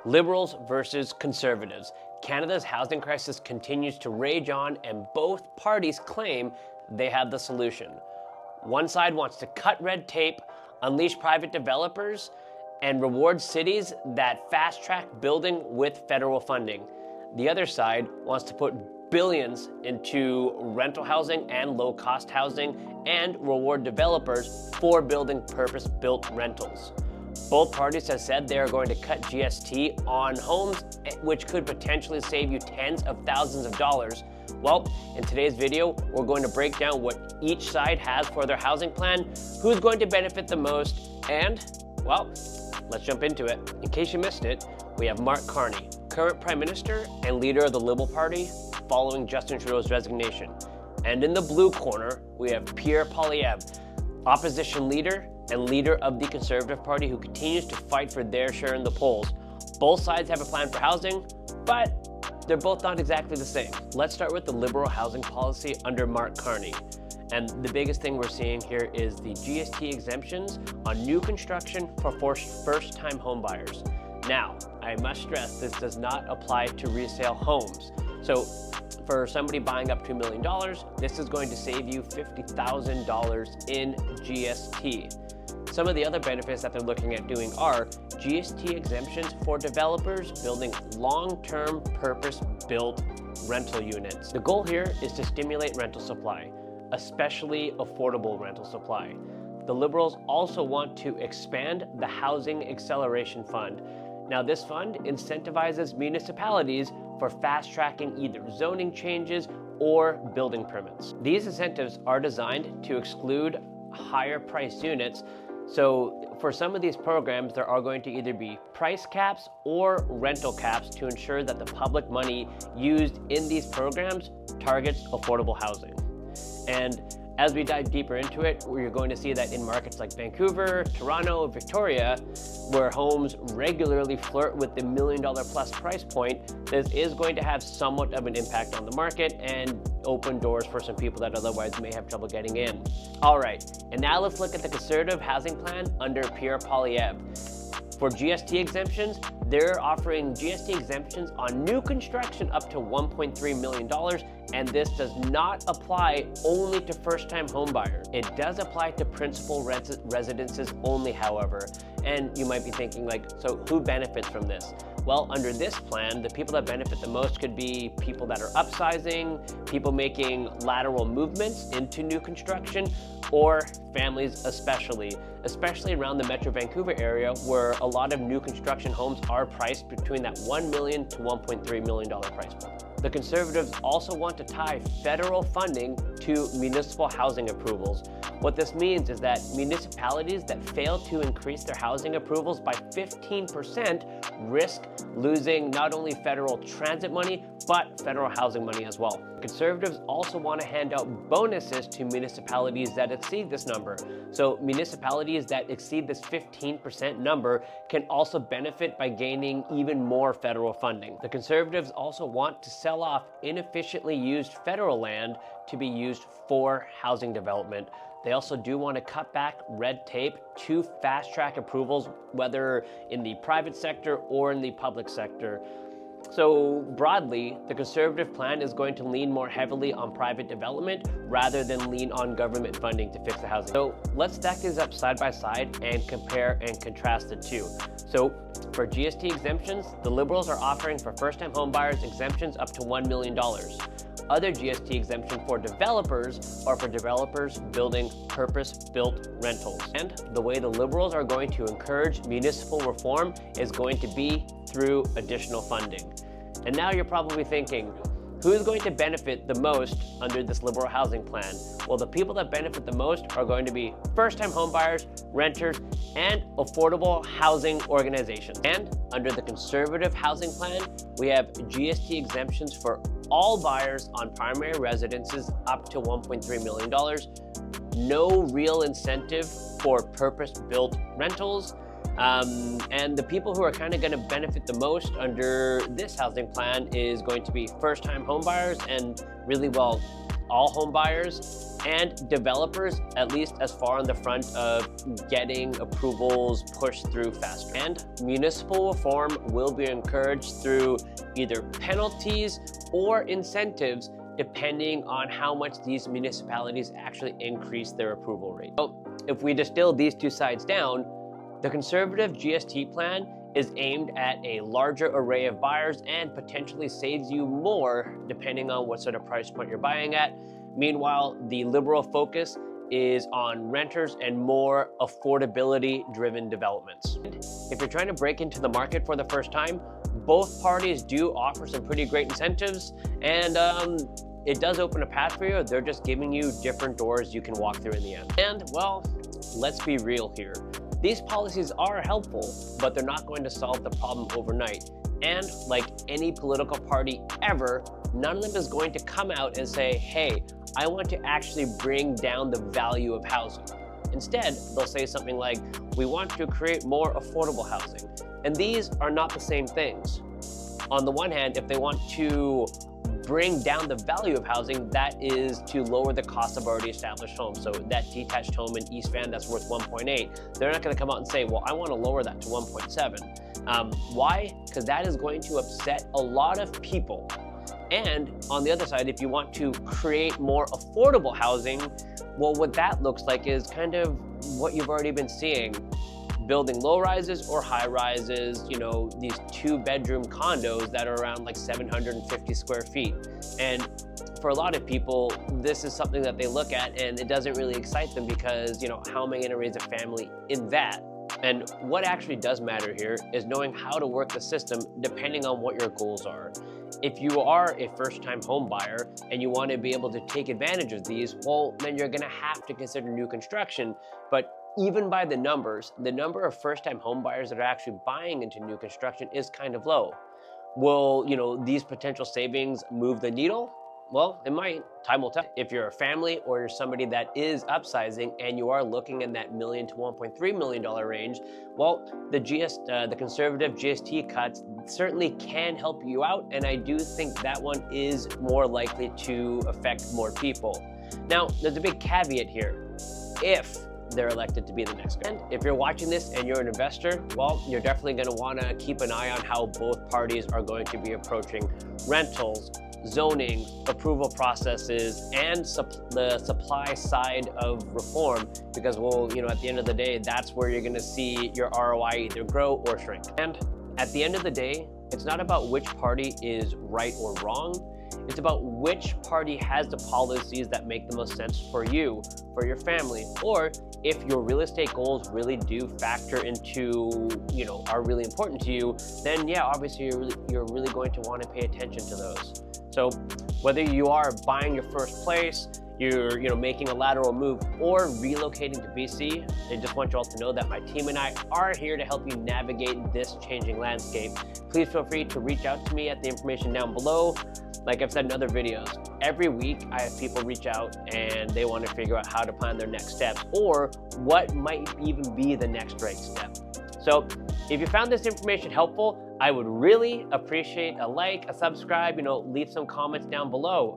Liberals versus Conservatives. Canada's housing crisis continues to rage on, and both parties claim they have the solution. One side wants to cut red tape, unleash private developers, and reward cities that fast-track building with federal funding. The other side wants to put billions into rental housing and low-cost housing and reward developers for building purpose-built rentals. Both parties have said they are going to cut GST on homes, which could potentially save you tens of thousands of dollars. Well, in today's video, we're going to break down what each side has for their housing plan, who's going to benefit the most, and, well, let's jump into it. In case you missed it, we have Mark Carney, current Prime Minister and leader of the Liberal Party, following Justin Trudeau's resignation. And in the blue corner, we have Pierre, opposition leader and leader of the Conservative Party, who continues to fight for their share in the polls. Both sides have a plan for housing, but they're both not exactly the same. Let's start with the Liberal housing policy under Mark Carney. And the biggest thing we're seeing here is the GST exemptions on new construction for first-time homebuyers. Now, I must stress this does not apply to resale homes. So for somebody buying up to $1 million, this is going to save you $50,000 in GST. Some of the other benefits that they're looking at doing are GST exemptions for developers building long-term purpose-built rental units. The goal here is to stimulate rental supply, especially affordable rental supply. The Liberals also want to expand the Housing Acceleration Fund. Now, this fund incentivizes municipalities for fast-tracking either zoning changes or building permits. These incentives are designed to exclude higher-priced units. So for some of these programs, there are going to either be price caps or rental caps to ensure that the public money used in these programs targets affordable housing. And as we dive deeper into it, we're going to see that in markets like Vancouver, Toronto, Victoria, where homes regularly flirt with the $1 million plus price point, this is going to have somewhat of an impact on the market and open doors for some people that otherwise may have trouble getting in. All right, and now let's look at the Conservative housing plan under Pierre. For GST exemptions, they're offering GST exemptions on new construction up to $1.3 million, and this does not apply only to first-time home buyers. It does apply to principal residences only, however. And you might be thinking, like, so who benefits from this? Well, under this plan, the people that benefit the most could be people that are upsizing, people making lateral movements into new construction, or families especially around the Metro Vancouver area, where a lot of new construction homes are priced between that $1 million to $1.3 million price point. The Conservatives also want to tie federal funding to municipal housing approvals. What this means is that municipalities that fail to increase their housing approvals by 15% risk losing not only federal transit money, but federal housing money as well. Conservatives also want to hand out bonuses to municipalities that exceed this number. So municipalities that exceed this 15% number can also benefit by gaining even more federal funding. The Conservatives also want to sell off inefficiently used federal land to be used for housing development. They also do want to cut back red tape to fast-track approvals, whether in the private sector or in the public sector. So broadly, the Conservative plan is going to lean more heavily on private development rather than lean on government funding to fix the housing. So let's stack these up side by side and compare and contrast the two. So for GST exemptions, the Liberals are offering for first-time homebuyers exemptions up to $1 million. Other GST exemption for developers are for developers building purpose-built rentals. And the way the Liberals are going to encourage municipal reform is going to be through additional funding. And now you're probably thinking, who's going to benefit the most under this Liberal housing plan? Well, the people that benefit the most are going to be first-time homebuyers, renters, and affordable housing organizations. And under the Conservative housing plan, we have GST exemptions for all buyers on primary residences up to $1.3 million. No real incentive for purpose-built rentals. And the people who are kind of going to benefit the most under this housing plan is going to be first-time homebuyers and really, well, all home buyers and developers, at least as far on the front of getting approvals pushed through faster. And municipal reform will be encouraged through either penalties or incentives, depending on how much these municipalities actually increase their approval rate. So if we distill these two sides down, the Conservative GST plan is aimed at a larger array of buyers and potentially saves you more depending on what sort of price point you're buying at. Meanwhile, the Liberal focus is on renters and more affordability-driven developments. If you're trying to break into the market for the first time, both parties do offer some pretty great incentives, and it does open a path for you. They're just giving you different doors you can walk through in the end. And well, let's be real here. These policies are helpful, but they're not going to solve the problem overnight. And like any political party ever, none of them is going to come out and say, hey, I want to actually bring down the value of housing. Instead, they'll say something like, we want to create more affordable housing. And these are not the same things. On the one hand, if they want to bring down the value of housing, that is to lower the cost of already established homes. So that detached home in East Van that's worth 1.8, they're not going to come out and say, well, I want to lower that to 1.7. Why? Because that is going to upset a lot of people. And on the other side, if you want to create more affordable housing, well, what that looks like is kind of what you've already been seeing. Building low rises or high rises, you know, these 2-bedroom condos that are around like 750 square feet. And for a lot of people, this is something that they look at and it doesn't really excite them because, you know, how am I going to raise a family in that? And what actually does matter here is knowing how to work the system depending on what your goals are. If you are a first-time home buyer and you want to be able to take advantage of these, well, then you're going to have to consider new construction. But even by the numbers, the number of first-time home buyers that are actually buying into new construction is kind of low. Will, you know, these potential savings move the needle? Well, it might. Time will tell. If you're a family or you're somebody that is upsizing and you are looking in that $1 million to $1.3 million range, well, the Conservative GST cuts certainly can help you out, and I do think that one is more likely to affect more people. Now, there's a big caveat here. If they're elected to be the next guy. And if you're watching this and you're an investor, well, you're definitely going to want to keep an eye on how both parties are going to be approaching rentals, zoning, approval processes, and the supply side of reform, because, well, you know, at the end of the day, that's where you're going to see your ROI either grow or shrink. And at the end of the day, it's not about which party is right or wrong. It's about which party has the policies that make the most sense for you, for your family, or if your real estate goals really do factor into, you know, are really important to you, then yeah, obviously you're really going to want to pay attention to those. So whether you are buying your first place, you're making a lateral move, or relocating to BC, I just want you all to know that my team and I are here to help you navigate this changing landscape. Please feel free to reach out to me at the information down below. Like I've said in other videos, every week I have people reach out and they want to figure out how to plan their next steps or what might even be the next right step. So if you found this information helpful, I would really appreciate a like, a subscribe, leave some comments down below.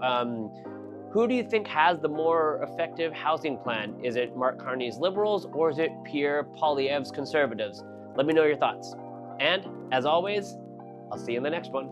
Who do you think has the more effective housing plan? Is it Mark Carney's Liberals or is it Pierre Poilievre's Conservatives? Let me know your thoughts. And as always, I'll see you in the next one.